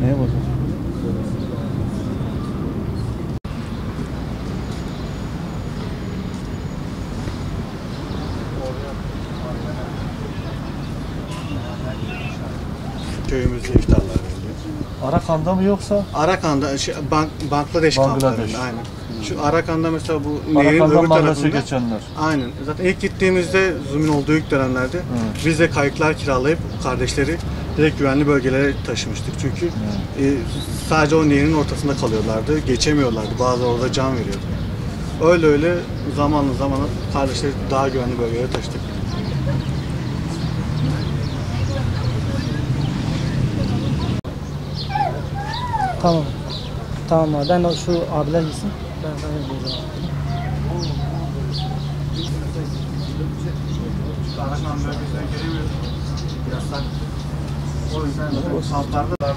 Neye bakın? Köyümüzde iftarlar veriliyor. Arakan'da mı yoksa? Arakan'da, Bangladeş kamplarında aynen. Şu Arakan'da mesela bu nehrin öbür tarafında geçenler. Aynen. Zaten ilk gittiğimizde zulmün olduğu ilk dönemlerde biz de kayıklar kiralayıp kardeşleri direkt güvenli bölgelere taşımıştık. Çünkü sadece o nehrin ortasında kalıyorlardı, geçemiyorlardı. Bazıları orada can veriyordu. Öyle zamanla kardeşleri daha güvenli bölgelere taşıdık. Tamam. Tamam abi. Ben şu abiler gitsin. Ben sana yapacağım. Arakan bölgesine giremiyoruz. Yasak. O yüzden kamplarda da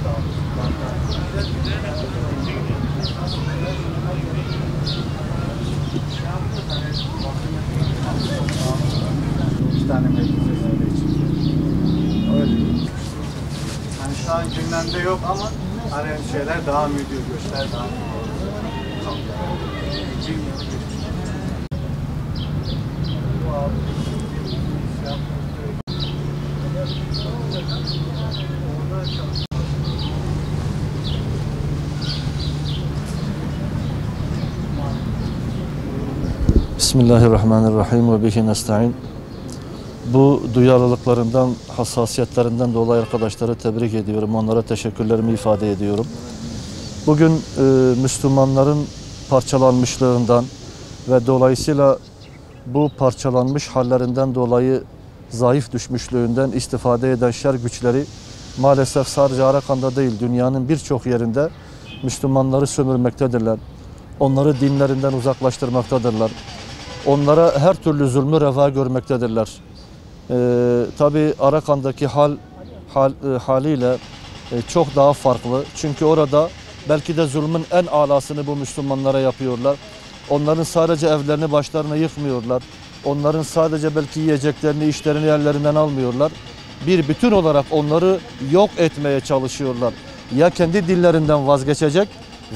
İki tane meclis öyle için. Öyle. Yani şu an gündemde yok ama hani şeyler devam ediyor, göçler devam ediyor. Bismillahirrahmanirrahim ve bihi nesta'in. Bu duyarlılıklarından, hassasiyetlerinden dolayı arkadaşları tebrik ediyorum. Onlara teşekkürlerimi ifade ediyorum. Bugün Müslümanların parçalanmışlığından ve dolayısıyla bu parçalanmış hallerinden dolayı zayıf düşmüşlüğünden istifade eden şer güçleri maalesef sadece Arakan'da değil, dünyanın birçok yerinde Müslümanları sömürmektedirler. Onları dinlerinden uzaklaştırmaktadırlar. Onlara her türlü zulmü reva görmektedirler. Tabii Arakan'daki haliyle çok daha farklı. Çünkü orada belki de zulmün en alasını bu Müslümanlara yapıyorlar. Onların sadece evlerini başlarına yıkmıyorlar. Onların sadece belki yiyeceklerini, işlerini ellerinden almıyorlar. Bir bütün olarak onları yok etmeye çalışıyorlar. Ya kendi dillerinden vazgeçecek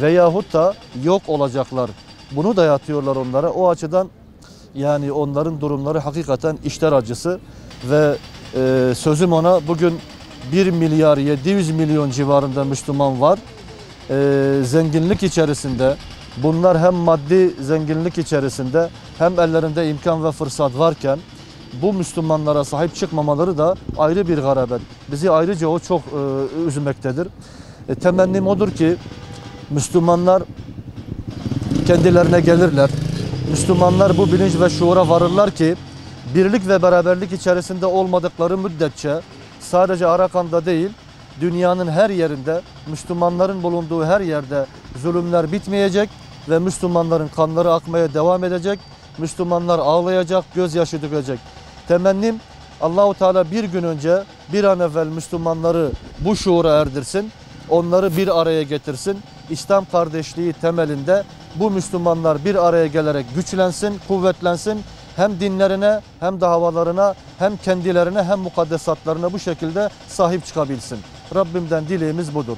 veyahut da yok olacaklar. Bunu dayatıyorlar onlara. O açıdan yani onların durumları hakikaten işler acısı ve sözüm ona bugün 1 milyar 700 milyon civarında Müslüman var. Zenginlik içerisinde, bunlar hem maddi zenginlik içerisinde hem ellerinde imkan ve fırsat varken bu Müslümanlara sahip çıkmamaları da ayrı bir garabet. Bizi ayrıca o çok üzmektedir. Temennim odur ki Müslümanlar kendilerine gelirler. Müslümanlar bu bilinç ve şuura varırlar ki birlik ve beraberlik içerisinde olmadıkları müddetçe sadece Arakan'da değil, dünyanın her yerinde, Müslümanların bulunduğu her yerde zulümler bitmeyecek ve Müslümanların kanları akmaya devam edecek. Müslümanlar ağlayacak, gözyaşı dökecek. Temennim Allahu Teala bir gün önce, bir an evvel Müslümanları bu şuura erdirsin, onları bir araya getirsin. İslam kardeşliği temelinde bu Müslümanlar bir araya gelerek güçlensin, kuvvetlensin. Hem dinlerine, hem davalarına, hem kendilerine, hem mukaddesatlarına bu şekilde sahip çıkabilsin. Rabbimden dileğimiz budur.